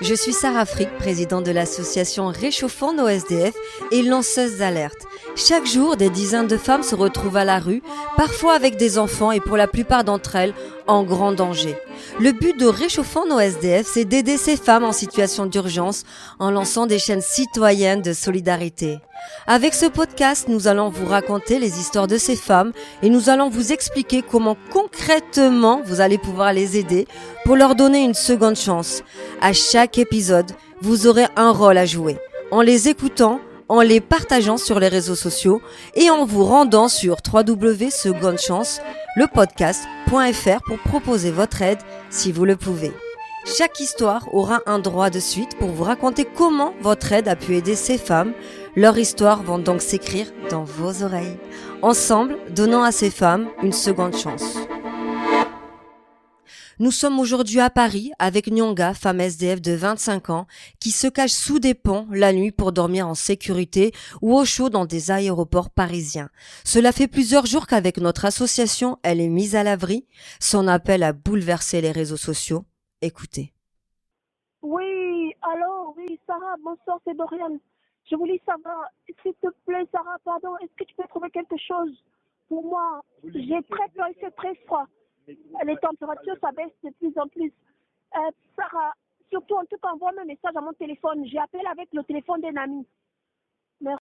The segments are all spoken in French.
Je suis Sarah Frick, présidente de l'association Réchauffons nos SDF et lanceuse d'alerte. Chaque jour, des dizaines de femmes se retrouvent à la rue, parfois avec des enfants et pour la plupart d'entre elles, en grand danger. Le but de Réchauffons nos SDF, c'est d'aider ces femmes en situation d'urgence en lançant des chaînes citoyennes de solidarité. Avec ce podcast, nous allons vous raconter les histoires de ces femmes et nous allons vous expliquer comment concrètement vous allez pouvoir les aider pour leur donner une seconde chance. À chaque épisode, vous aurez un rôle à jouer. En les écoutant, en les partageant sur les réseaux sociaux et en vous rendant sur www.secondechance.lepodcast.fr pour proposer votre aide si vous le pouvez. Chaque histoire aura un droit de suite pour vous raconter comment votre aide a pu aider ces femmes. Leurs histoires vont donc s'écrire dans vos oreilles. Ensemble, donnons à ces femmes une seconde chance. Nous sommes aujourd'hui à Paris avec Nyonga, femme SDF de 25 ans, qui se cache sous des ponts la nuit pour dormir en sécurité ou au chaud dans des aéroports parisiens. Cela fait plusieurs jours qu'avec notre association, elle est mise à l'abri. Son appel a bouleversé les réseaux sociaux. Écoutez. Oui, Sarah, bonsoir, c'est Dorian. Je voulais savoir, s'il te plaît, Sarah, pardon, est-ce que tu peux trouver quelque chose pour moi? J'ai très peur, il fait très froid. Les températures, ça baisse de plus en plus. Sarah, surtout en tout cas, envoie-moi un message à mon téléphone. J'ai appelé avec le téléphone d'un ami. Merci.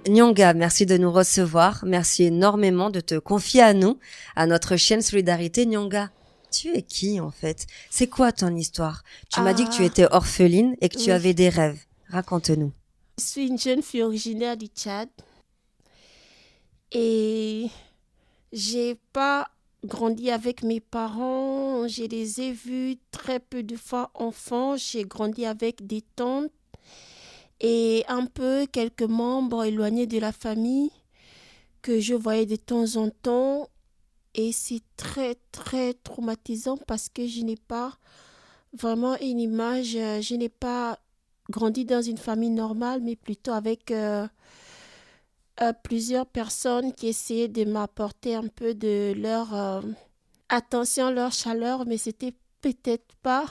Nyonga, merci de nous recevoir. Merci énormément de te confier à nous, à notre chaîne Solidarité. Nyonga, tu es qui en fait? C'est quoi ton histoire? Tu m'as dit que tu étais orpheline et que tu avais des rêves. Raconte-nous. Je suis une jeune fille originaire du Tchad et j'ai pas grandi avec mes parents. Je les ai vus très peu de fois enfants. J'ai grandi avec des tantes et un peu quelques membres éloignés de la famille que je voyais de temps en temps. Et c'est très, très traumatisant parce que je n'ai pas vraiment une image, je n'ai pas grandi dans une famille normale, mais plutôt avec plusieurs personnes qui essayaient de m'apporter un peu de leur attention, leur chaleur, mais c'était peut-être pas.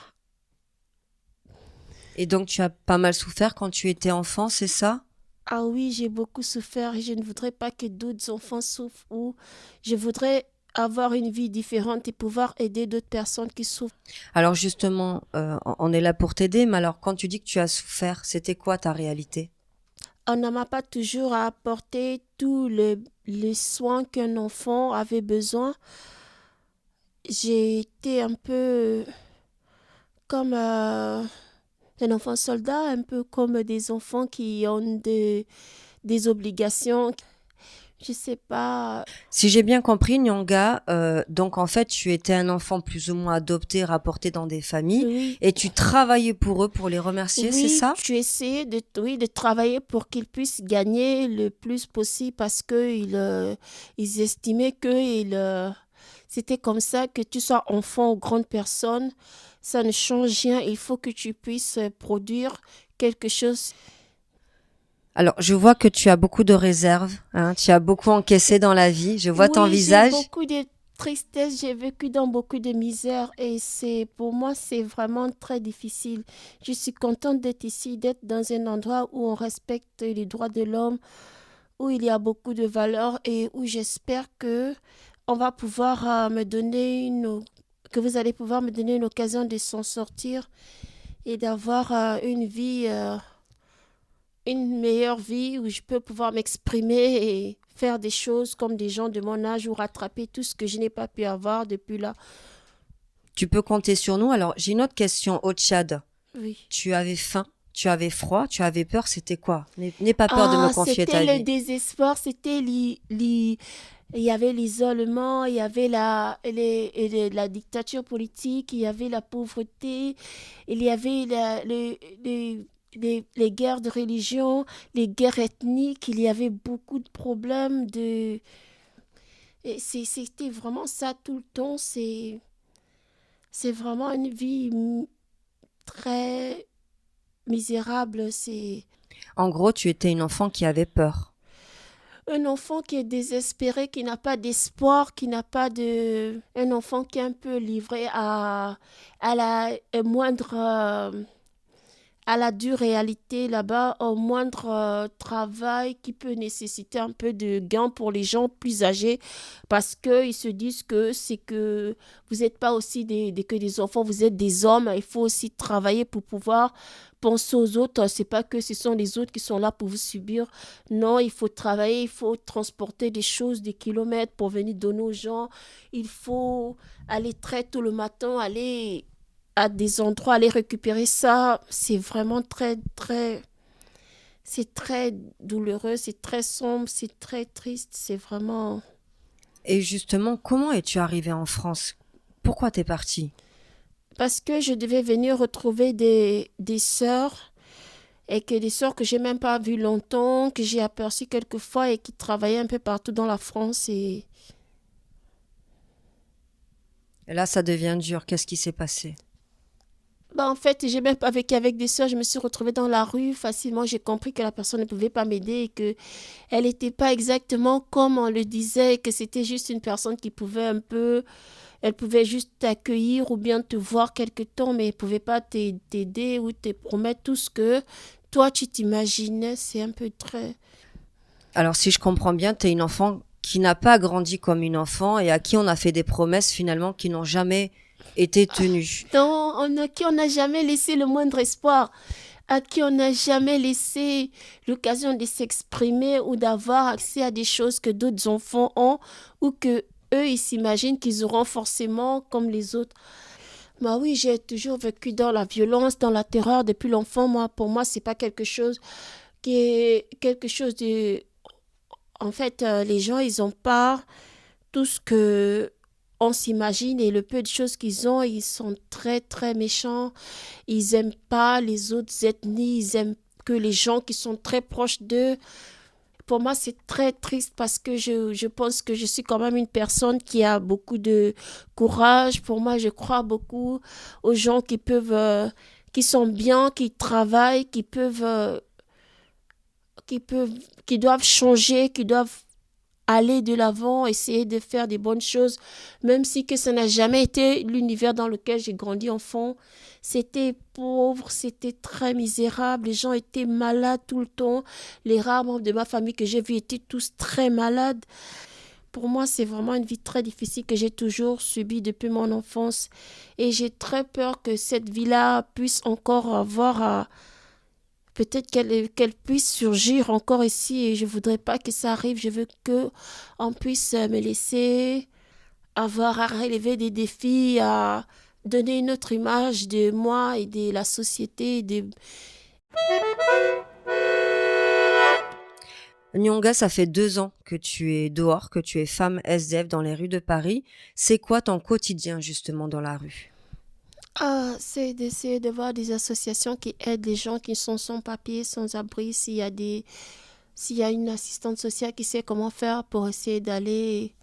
Et donc tu as pas mal souffert quand tu étais enfant, c'est ça? Ah oui, j'ai beaucoup souffert et je ne voudrais pas que d'autres enfants souffrent ou je voudrais avoir une vie différente et pouvoir aider d'autres personnes qui souffrent. Alors justement, on est là pour t'aider, mais alors quand tu dis que tu as souffert, c'était quoi ta réalité? On ne m'a pas toujours apporté tous les soins qu'un enfant avait besoin. J'ai été un peu comme un enfant soldat, un peu comme des enfants qui ont des obligations. Je sais pas. Si j'ai bien compris, Nyonga, donc en fait, tu étais un enfant plus ou moins adopté, rapporté dans des familles, Oui. et tu travaillais pour eux pour les remercier, c'est ça? Oui, tu essayais de travailler pour qu'ils puissent gagner le plus possible parce qu'ils ils estimaient que c'était comme ça, que tu sois enfant ou grande personne, ça ne change rien. Il faut que tu puisses produire quelque chose. Alors, je vois que tu as beaucoup de réserves, hein, tu as beaucoup encaissé dans la vie, je vois ton visage. J'ai beaucoup de tristesse, j'ai vécu dans beaucoup de misère et pour moi, c'est vraiment très difficile. Je suis contente d'être ici, d'être dans un endroit où on respecte les droits de l'homme, où il y a beaucoup de valeurs et où j'espère que on va pouvoir que vous allez pouvoir me donner une occasion de s'en sortir et d'avoir une meilleure vie où je peux pouvoir m'exprimer et faire des choses comme des gens de mon âge ou rattraper tout ce que je n'ai pas pu avoir depuis là. Tu peux compter sur nous. Alors, j'ai une autre question au Tchad. Oui. Tu avais faim, tu avais froid, tu avais peur, c'était quoi? N'aie pas peur de me confier ta c'était vie. le désespoir, il y avait l'isolement, il y avait la dictature politique, il y avait la pauvreté, il y avait les guerres de religion, les guerres ethniques, il y avait beaucoup de problèmes c'était vraiment ça tout le temps. C'est vraiment une vie très misérable. En gros, tu étais une enfant qui avait peur. Un enfant qui est désespéré, qui n'a pas d'espoir, qui n'a pas de... Un enfant qui est un peu livré à la moindre... à la dure réalité là-bas, au moindre travail qui peut nécessiter un peu de gain pour les gens plus âgés parce qu'ils se disent que c'est que vous n'êtes pas aussi que des enfants, vous êtes des hommes, il faut aussi travailler pour pouvoir penser aux autres. C'est pas que ce sont les autres qui sont là pour vous subir. Non, il faut travailler, il faut transporter des choses, des kilomètres pour venir donner aux gens. Il faut aller très tôt le matin, aller à des endroits, aller récupérer ça, c'est vraiment c'est très douloureux, c'est très sombre, c'est très triste, c'est vraiment... Et justement, comment es-tu arrivée en France? Pourquoi t'es partie? Parce que je devais venir retrouver des sœurs, et que des sœurs que j'ai même pas vues longtemps, que j'ai aperçues quelques fois et qui travaillaient un peu partout dans la France. Et Là, ça devient dur. Qu'est-ce qui s'est passé? en fait, j'ai même pas vécu avec des sœurs, je me suis retrouvée dans la rue facilement. J'ai compris que la personne ne pouvait pas m'aider et que elle n'était pas exactement comme on le disait, que c'était juste une personne qui pouvait un peu, elle pouvait juste t'accueillir ou bien te voir quelque temps, mais elle pouvait pas t'aider ou te promettre tout ce que toi tu t'imaginais. C'est un peu très... Alors, si je comprends bien, t'es une enfant qui n'a pas grandi comme une enfant et à qui on a fait des promesses finalement qui n'ont jamais été tenues. Non, à qui on n'a jamais laissé le moindre espoir, à qui on n'a jamais laissé l'occasion de s'exprimer ou d'avoir accès à des choses que d'autres enfants ont ou que eux ils s'imaginent qu'ils auront forcément comme les autres. Bah oui, j'ai toujours vécu dans la violence, dans la terreur depuis l'enfant. Moi, pour moi, c'est pas quelque chose qui est quelque chose de... En fait, les gens, ils ont pas tout ce que on s'imagine et le peu de choses qu'ils ont, ils sont très, très méchants. Ils aiment pas les autres ethnies, ils aiment que les gens qui sont très proches d'eux. Pour moi, c'est très triste parce que je pense que je suis quand même une personne qui a beaucoup de courage. Pour moi, je crois beaucoup aux gens qui peuvent, qui sont bien, qui travaillent, qui peuvent, qui doivent changer, qui doivent aller de l'avant, essayer de faire des bonnes choses, même si que ça n'a jamais été l'univers dans lequel j'ai grandi enfant. C'était pauvre, c'était très misérable, les gens étaient malades tout le temps. Les rares membres de ma famille que j'ai vus étaient tous très malades. Pour moi, c'est vraiment une vie très difficile que j'ai toujours subie depuis mon enfance. Et j'ai très peur que cette vie-là puisse encore avoir à... Peut-être qu'elle puisse surgir encore ici et je voudrais pas que ça arrive. Je veux que on puisse me laisser avoir à relever des défis, à donner une autre image de moi et de la société. Nyonga, ça fait 2 ans que tu es dehors, que tu es femme SDF dans les rues de Paris. C'est quoi ton quotidien justement dans la rue? C'est d'essayer de voir des associations qui aident les gens qui sont sans papier, sans abri. S'il y a une assistante sociale qui sait comment faire pour essayer de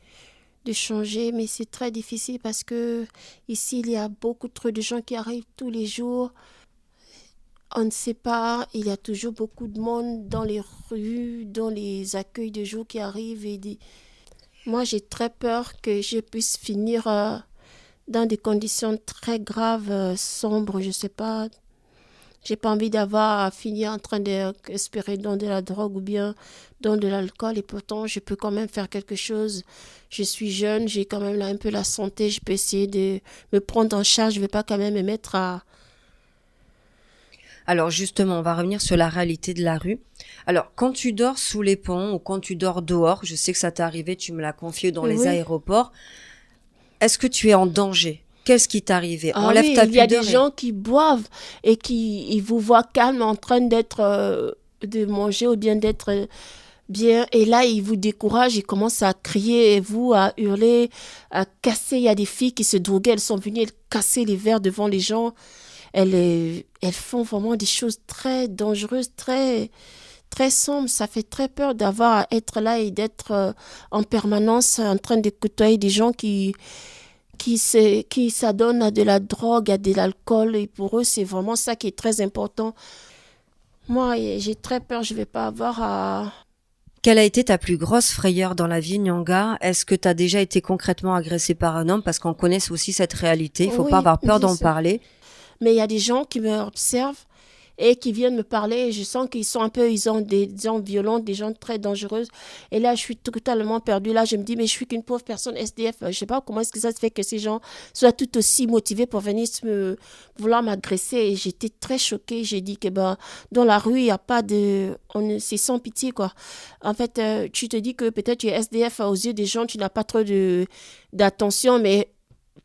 changer, mais c'est très difficile parce que ici il y a beaucoup trop de gens qui arrivent tous les jours. On ne sait pas, il y a toujours beaucoup de monde dans les rues, dans les accueils de jour qui arrivent. Moi, j'ai très peur que je puisse finir dans des conditions très graves, sombres, je sais pas. J'ai pas envie d'avoir à finir en train d'espérer dans de la drogue ou bien dans de l'alcool et pourtant je peux quand même faire quelque chose. Je suis jeune, j'ai quand même là un peu la santé, je peux essayer de me prendre en charge, je vais pas quand même me mettre à... Alors justement, on va revenir sur la réalité de la rue. Alors, quand tu dors sous les ponts ou quand tu dors dehors, je sais que ça t'est arrivé, tu me l'as confié dans les Oui. aéroports, est-ce que tu es en danger? Qu'est-ce qui t'est arrivé? Ah Enlève oui, ta il y a pudeur des gens qui boivent et qui ils vous voient calme en train de manger ou bien d'être bien. Et là, ils vous découragent, ils commencent à crier et vous, à hurler, à casser. Il y a des filles qui se droguaient, elles sont venues casser les verres devant les gens. Elles font vraiment des choses très dangereuses, très, très sombres. Ça fait très peur d'avoir à être là et d'être en permanence en train de côtoyer des gens qui s'adonnent à de la drogue, à de l'alcool. Et pour eux, c'est vraiment ça qui est très important. Moi, j'ai très peur, je ne vais pas avoir à... Quelle a été ta plus grosse frayeur dans la vie, Nyanga? Est-ce que tu as déjà été concrètement agressée par un homme? Parce qu'on connaît aussi cette réalité. Il faut pas Oui, avoir peur c'est d'en ça. parler. Mais il y a des gens qui me observent et qui viennent me parler. Et je sens qu'ils sont un peu, ils ont des gens violents, des gens très dangereux. Et là, je suis totalement perdue. Là, je me dis, mais je suis qu'une pauvre personne SDF. Je sais pas comment est-ce que ça se fait que ces gens soient tout aussi motivés pour venir vouloir m'agresser. Et j'étais très choquée. J'ai dit que ben, dans la rue, il n'y a pas de... c'est sans pitié, quoi. En fait, tu te dis que peut-être tu es SDF aux yeux des gens, tu n'as pas trop d'attention, mais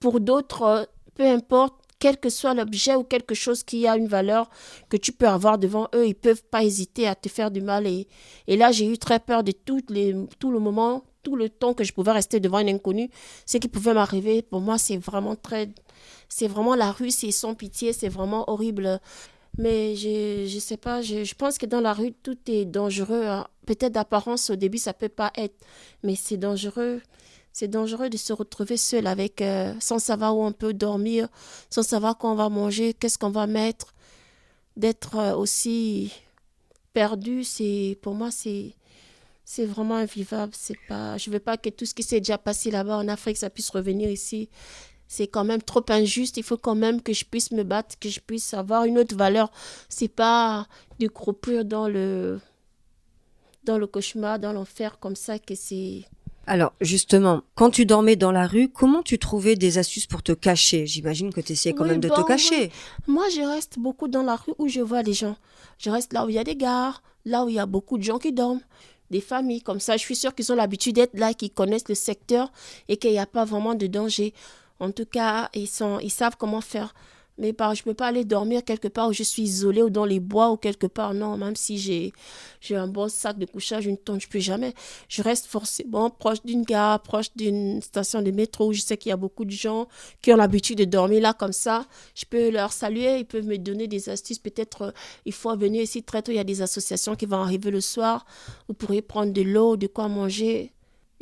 pour d'autres, peu importe, quel que soit l'objet ou quelque chose qui a une valeur que tu peux avoir devant eux, ils ne peuvent pas hésiter à te faire du mal. Et là, j'ai eu très peur de tout le moment, tout le temps que je pouvais rester devant un inconnu. Ce qui pouvait m'arriver, pour moi, c'est vraiment la rue, c'est sans pitié, c'est vraiment horrible. Mais je sais pas, je pense que dans la rue, tout est dangereux, hein. Peut-être d'apparence, au début, ça peut pas être, mais c'est dangereux. C'est dangereux de se retrouver seul avec, sans savoir où on peut dormir, sans savoir quoi on va manger, qu'est-ce qu'on va mettre. D'être aussi perdu, pour moi, c'est vraiment invivable. C'est pas, je veux pas que tout ce qui s'est déjà passé là-bas en Afrique, ça puisse revenir ici. C'est quand même trop injuste. Il faut quand même que je puisse me battre, que je puisse avoir une autre valeur. C'est pas de croupir dans le cauchemar, dans l'enfer comme ça que c'est... Alors, justement, quand tu dormais dans la rue, comment tu trouvais des astuces pour te cacher? J'imagine que tu essayais quand Oui, même de te bon, oui. cacher. Moi, je reste beaucoup dans la rue où je vois les gens. Je reste là où il y a des gares, là où il y a beaucoup de gens qui dorment, des familles. Comme ça, je suis sûre qu'ils ont l'habitude d'être là, qu'ils connaissent le secteur et qu'il n'y a pas vraiment de danger. En tout cas, ils savent comment faire. Mais je ne peux pas aller dormir quelque part où je suis isolée ou dans les bois ou quelque part. Non, même si j'ai un bon sac de couchage, une tente, je ne peux jamais. Je reste forcément proche d'une gare, proche d'une station de métro où je sais qu'il y a beaucoup de gens qui ont l'habitude de dormir là comme ça. Je peux leur saluer, ils peuvent me donner des astuces. Peut-être il faut venir ici très tôt. Il y a des associations qui vont arriver le soir. Vous pourriez prendre de l'eau, de quoi manger.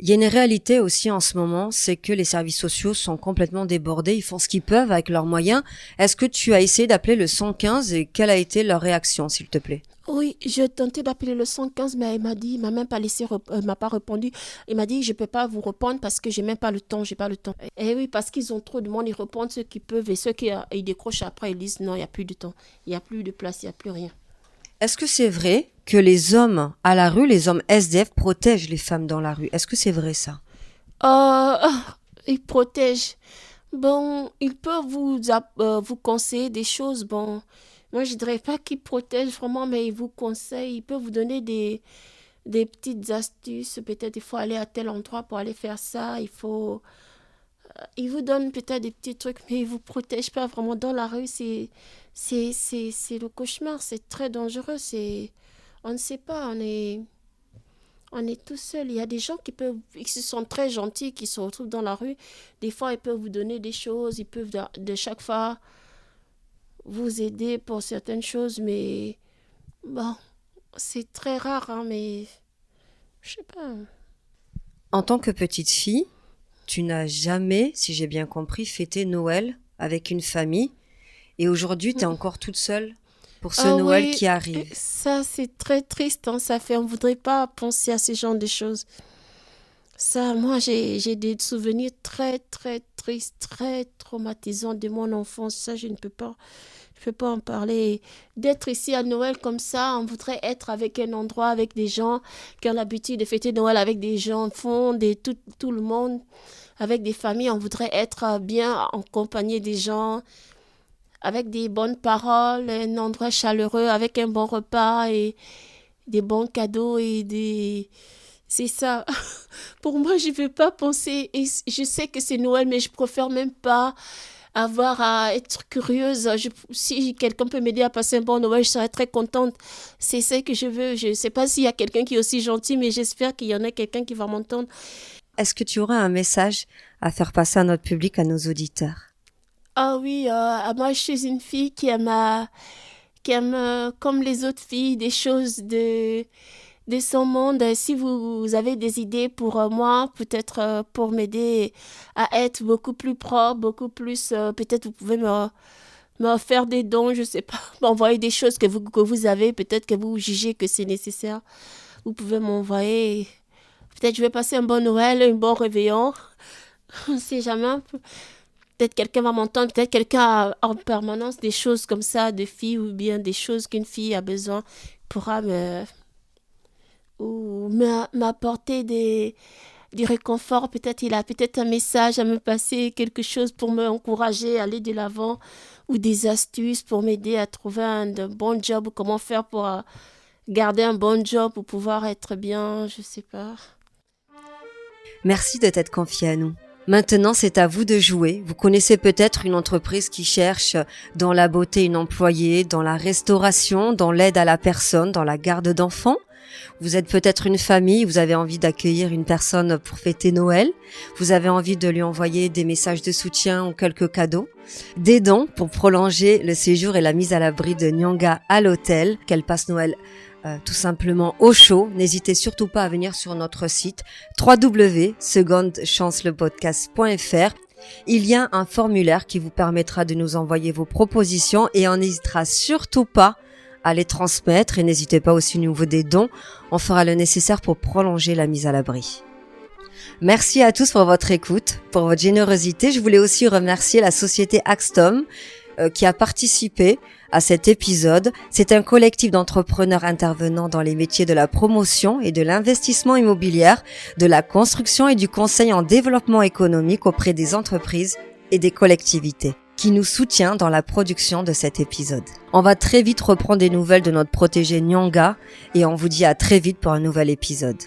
Il y a une réalité aussi en ce moment, c'est que les services sociaux sont complètement débordés, ils font ce qu'ils peuvent avec leurs moyens. Est-ce que tu as essayé d'appeler le 115 et quelle a été leur réaction, s'il te plaît? Oui, j'ai tenté d'appeler le 115, mais il m'a même pas m'a pas répondu. Il m'a dit, je peux pas vous répondre parce que j'ai même pas le temps, j'ai pas le temps. Et oui, parce qu'ils ont trop de monde, ils répondent ceux qui peuvent et ceux qui ils décrochent après, ils disent non, il y a plus de temps, il y a plus de place, il y a plus rien. Est-ce que c'est vrai que les hommes à la rue, les hommes SDF protègent les femmes dans la rue? Est-ce que c'est vrai ça? Euh, ils protègent. Bon, ils peuvent vous conseiller des choses. Bon, moi, je dirais pas qu'ils protègent vraiment, mais ils vous conseillent. Ils peuvent vous donner des petites astuces. Peut-être il faut aller à tel endroit pour aller faire ça. Ils vous donnent peut-être des petits trucs, mais ils vous protègent pas vraiment. Dans la rue, c'est le cauchemar. C'est très dangereux. On ne sait pas. On est tout seul. Il y a des gens qui sont très gentils, qui se retrouvent dans la rue. Des fois, ils peuvent vous donner des choses. Ils peuvent de chaque fois vous aider pour certaines choses, mais bon, c'est très rare, hein, mais je sais pas. En tant que petite fille, tu n'as jamais, si j'ai bien compris, fêté Noël avec une famille et aujourd'hui, tu es encore toute seule pour ce Ah Noël oui, qui arrive. ça c'est très triste, hein, on voudrait pas penser à ce genre de choses. Ça, moi j'ai des souvenirs très très tristes, très traumatisants de mon enfance. Ça, je peux pas en parler. D'être ici à Noël comme ça, on voudrait être avec un endroit, avec des gens qui ont l'habitude de fêter Noël avec des gens, enfants, tout le monde, avec des familles. On voudrait être bien en compagnie des gens, avec des bonnes paroles, un endroit chaleureux, avec un bon repas et des bons cadeaux et des... C'est ça. Pour moi, je ne veux pas penser. Et je sais que c'est Noël, mais je préfère même pas avoir à être curieuse. Si quelqu'un peut m'aider à passer un bon Noël, je serais très contente. C'est ce que je veux. Je ne sais pas s'il y a quelqu'un qui est aussi gentil, mais j'espère qu'il y en a quelqu'un qui va m'entendre. Est-ce que tu aurais un message à faire passer à notre public, à nos auditeurs? Ah oui, moi je suis une fille qui aime comme les autres filles des choses de son monde. Si vous avez des idées pour moi, peut-être pour m'aider à être beaucoup plus propre, beaucoup plus, peut-être vous pouvez me faire des dons, je sais pas, m'envoyer des choses que vous avez, peut-être que vous jugez que c'est nécessaire. vous pouvez m'envoyer. Peut-être je vais passer un bon Noël, un bon réveillon. On ne sait jamais. Peut-être quelqu'un va m'entendre, peut-être quelqu'un a en permanence des choses comme ça, de filles ou bien des choses qu'une fille a besoin pourra m'apporter du réconfort. Peut-être il a peut-être un message à me passer, quelque chose pour m'encourager à aller de l'avant ou des astuces pour m'aider à trouver un bon job ou comment faire pour garder un bon job pour pouvoir être bien, je sais pas. Merci de t'être confié à nous. Maintenant, c'est à vous de jouer. Vous connaissez peut-être une entreprise qui cherche dans la beauté une employée, dans la restauration, dans l'aide à la personne, dans la garde d'enfants. Vous êtes peut-être une famille, vous avez envie d'accueillir une personne pour fêter Noël. Vous avez envie de lui envoyer des messages de soutien ou quelques cadeaux. Des dons pour prolonger le séjour et la mise à l'abri de Nyanga à l'hôtel, qu'elle passe Noël tout simplement au chaud. N'hésitez surtout pas à venir sur notre site www.secondchancelepodcast.fr. Il y a un formulaire qui vous permettra de nous envoyer vos propositions et on n'hésitera surtout pas à les transmettre et n'hésitez pas aussi au niveau des dons. On fera le nécessaire pour prolonger la mise à l'abri. Merci à tous pour votre écoute, pour votre générosité. Je voulais aussi remercier la société Axtom qui a participé à cet épisode. C'est un collectif d'entrepreneurs intervenant dans les métiers de la promotion et de l'investissement immobilier, de la construction et du conseil en développement économique auprès des entreprises et des collectivités, qui nous soutient dans la production de cet épisode. On va très vite reprendre des nouvelles de notre protégé Nyanga et on vous dit à très vite pour un nouvel épisode.